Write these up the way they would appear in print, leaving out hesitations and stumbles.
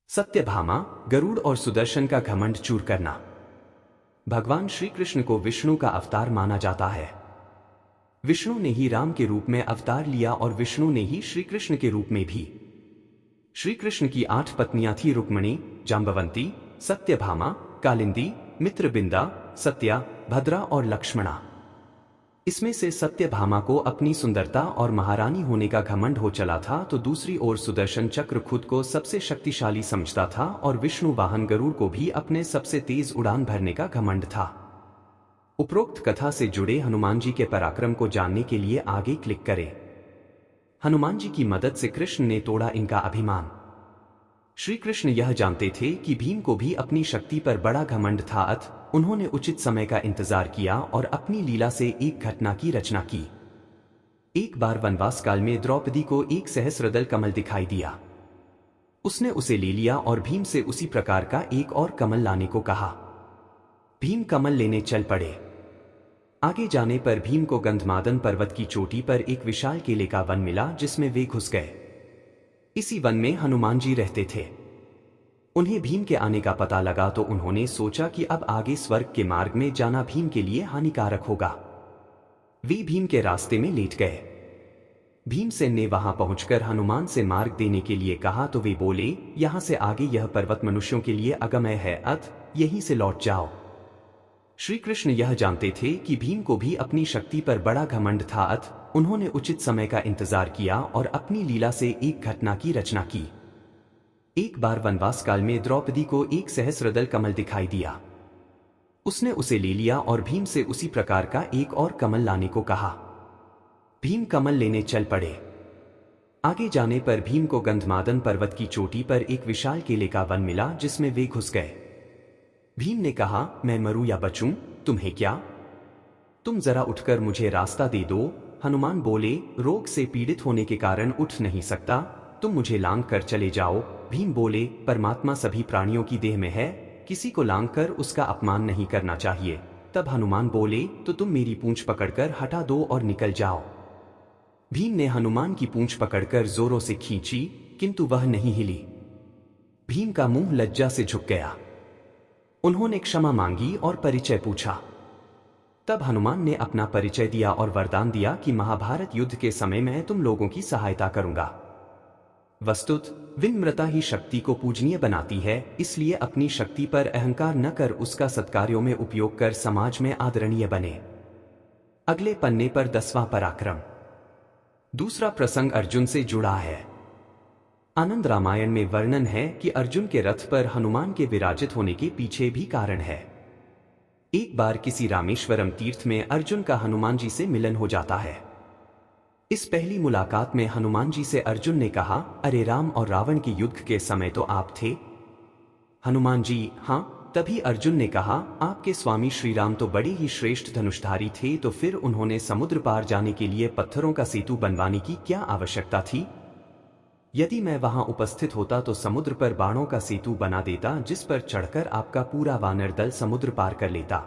सत्यभामा, गरुड़ और सुदर्शन का घमंड चूर करना। भगवान श्री कृष्ण को विष्णु का अवतार माना जाता है। विष्णु ने ही राम के रूप में अवतार लिया और विष्णु ने ही श्री कृष्ण के रूप में भी। श्री कृष्ण की 8 पत्नियां थी: रुक्मिणी, जांबवंती, सत्यभामा, कालिंदी, मित्रबिंदा, सत्या, भद्रा और लक्ष्मणा। इसमें से सत्यभामा को अपनी सुंदरता और महारानी होने का घमंड हो चला था, तो दूसरी ओर सुदर्शन चक्र खुद को सबसे शक्तिशाली समझता था और विष्णु वाहन गरुड़ को भी अपने सबसे तेज उड़ान भरने का घमंड था। उपरोक्त कथा से जुड़े हनुमान जी के पराक्रम को जानने के लिए आगे क्लिक करें। हनुमान जी की मदद से कृष्ण ने तोड़ा इनका अभिमान। श्री कृष्ण यह जानते थे कि भीम को भी अपनी शक्ति पर बड़ा घमंड था, अतः उन्होंने उचित समय का इंतजार किया और अपनी लीला से एक घटना की रचना की। एक बार वनवास काल में द्रौपदी को एक सहस्रदल कमल दिखाई दिया। उसने उसे ले लिया और भीम से उसी प्रकार का एक और कमल लाने को कहा। भीम कमल लेने चल पड़े। आगे जाने पर भीम को गंधमादन पर्वत की चोटी पर एक विशाल केले का वन मिला, जिसमें वे घुस गए। इसी वन में हनुमान जी रहते थे। उन्हें भीम के आने का पता लगा तो उन्होंने सोचा कि अब आगे स्वर्ग के मार्ग में जाना भीम के लिए हानिकारक होगा। वे भीम के रास्ते में लेट गए। भीमसेन ने वहां पहुंचकर हनुमान से मार्ग देने के लिए कहा तो वे बोले, यहां से आगे यह पर्वत मनुष्यों के लिए अगम्य है, अतः यहीं से लौट जाओ। श्री कृष्ण यह जानते थे कि भीम को भी अपनी शक्ति पर बड़ा घमंड था, अतः उन्होंने उचित समय का इंतजार किया और अपनी लीला से एक घटना की रचना की। एक बार वनवास काल में द्रौपदी को एक सहस्रदल कमल दिखाई दिया। उसने उसे ले लिया और भीम से उसी प्रकार का एक और कमल लाने को कहा। भीम कमल लेने चल पड़े। आगे जाने पर भीम को गंधमादन पर्वत की चोटी पर एक विशाल केले का वन मिला, जिसमें वे घुस गए। भीम ने कहा, मैं मरूं या बचूं, तुम्हें क्या? तुम जरा उठकर मुझे रास्ता दे दो। हनुमान बोले, रोग से पीड़ित होने के कारण उठ नहीं सकता, तुम मुझे लांग कर चले जाओ। भीम बोले, परमात्मा सभी प्राणियों की देह में है, किसी को लांग कर उसका अपमान नहीं करना चाहिए। तब हनुमान बोले, तो तुम मेरी पूंछ पकड़कर हटा दो और निकल जाओ। भीम ने हनुमान की पूंछ पकड़कर जोरों से खींची, किंतु वह नहीं हिली। भीम का मुंह लज्जा से झुक गया। उन्होंने क्षमा मांगी और परिचय पूछा। तब हनुमान ने अपना परिचय दिया और वरदान दिया कि महाभारत युद्ध के समय मैं तुम लोगों की सहायता करूंगा। वस्तुत विनम्रता ही शक्ति को पूजनीय बनाती है, इसलिए अपनी शक्ति पर अहंकार न कर उसका सत्कार्यों में उपयोग कर समाज में आदरणीय बने। अगले पन्ने पर 10वां पराक्रम। दूसरा प्रसंग अर्जुन से जुड़ा है। आनंद रामायण में वर्णन है कि अर्जुन के रथ पर हनुमान के विराजित होने के पीछे भी कारण है। एक बार किसी रामेश्वरम तीर्थ में अर्जुन का हनुमान जी से मिलन हो जाता है। इस पहली मुलाकात में हनुमान जी से अर्जुन ने कहा, अरे राम और रावण के युद्ध के समय तो आप थे। हनुमान जी, हाँ। तभी अर्जुन ने कहा, आपके स्वामी श्री राम तो बड़े ही श्रेष्ठ धनुषधारी थे, तो फिर उन्होंने समुद्र पार जाने के लिए पत्थरों का सेतु बनवाने की क्या आवश्यकता थी? यदि मैं वहां उपस्थित होता तो समुद्र पर बाणों का सेतु बना देता, जिस पर चढ़कर आपका पूरा वानर दल समुद्र पार कर लेता।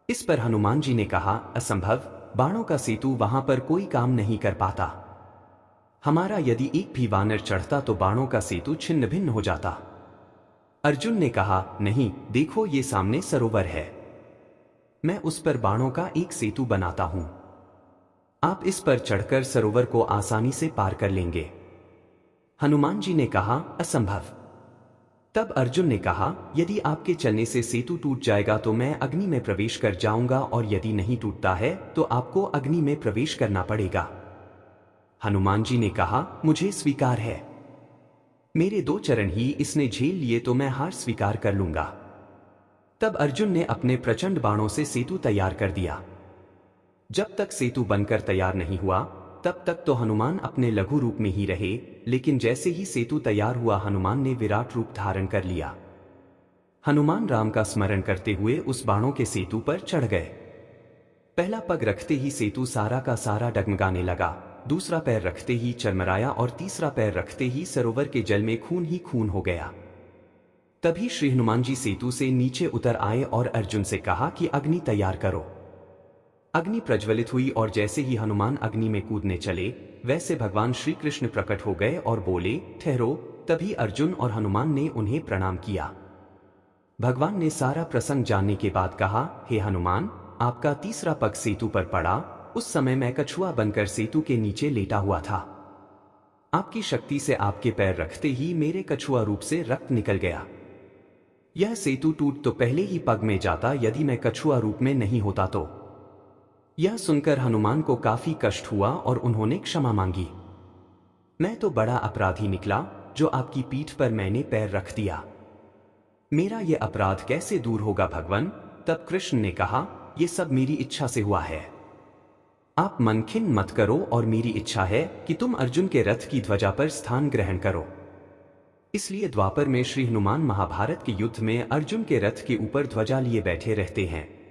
इस पर हनुमान जी ने कहा, असंभव, बाणों का सेतु वहां पर कोई काम नहीं कर पाता। हमारा यदि एक भी वानर चढ़ता तो बाणों का सेतु छिन्न भिन्न हो जाता। अर्जुन ने कहा, नहीं, देखो ये सामने सरोवर है, मैं उस पर बाणों का एक सेतु बनाता हूं। आप इस पर चढ़कर सरोवर को आसानी से पार कर लेंगे। हनुमान जी ने कहा, असंभव। तब अर्जुन ने कहा, यदि आपके चलने से सेतु टूट जाएगा तो मैं अग्नि में प्रवेश कर जाऊंगा, और यदि नहीं टूटता है तो आपको अग्नि में प्रवेश करना पड़ेगा। हनुमान जी ने कहा, मुझे स्वीकार है, मेरे 2 चरण ही इसने झेल लिए तो मैं हार स्वीकार कर लूंगा। तब अर्जुन ने अपने प्रचंड बाणों से सेतु तैयार कर दिया। जब तक सेतु बनकर तैयार नहीं हुआ तब तक तो हनुमान अपने लघु रूप में ही रहे, लेकिन जैसे ही सेतु तैयार हुआ हनुमान ने विराट रूप धारण कर लिया। हनुमान राम का स्मरण करते हुए उस बाणों के सेतु पर चढ़ गए। पहला पग रखते ही सेतु सारा का सारा डगमगाने लगा, दूसरा पैर रखते ही चरमराया और तीसरा पैर रखते ही सरोवर के जल में खून ही खून हो गया। तभी श्री हनुमान जी सेतु से नीचे उतर आए और अर्जुन से कहा कि अग्नि तैयार करो। अग्नि प्रज्वलित हुई और जैसे ही हनुमान अग्नि में कूदने चले, वैसे भगवान श्री कृष्ण प्रकट हो गए और बोले, ठहरो, तभी अर्जुन और हनुमान ने उन्हें प्रणाम किया। भगवान ने सारा प्रसंग जानने के बाद कहा, हे हनुमान, आपका तीसरा पग सेतु पर पड़ा। उस समय मैं कछुआ बनकर सेतु के नीचे लेटा हुआ था। आपकी शक्ति से आपके पैर रखते ही मेरे कछुआ रूप से रक्त निकल गया। यह सेतु टूट तो पहले ही पग में जाता यदि मैं कछुआ रूप में नहीं होता तो। यह सुनकर हनुमान को काफी कष्ट हुआ और उन्होंने क्षमा मांगी। मैं तो बड़ा अपराधी निकला जो आपकी पीठ पर मैंने पैर रख दिया। मेरा यह अपराध कैसे दूर होगा भगवान? तब कृष्ण ने कहा, यह सब मेरी इच्छा से हुआ है। आप मन खिन्न मत करो और मेरी इच्छा है कि तुम अर्जुन के रथ की ध्वजा पर स्थान ग्रहण करो। इसलिए द्वापर में श्री हनुमान महाभारत के युद्ध में अर्जुन के रथ के ऊपर ध्वजा लिए बैठे रहते हैं।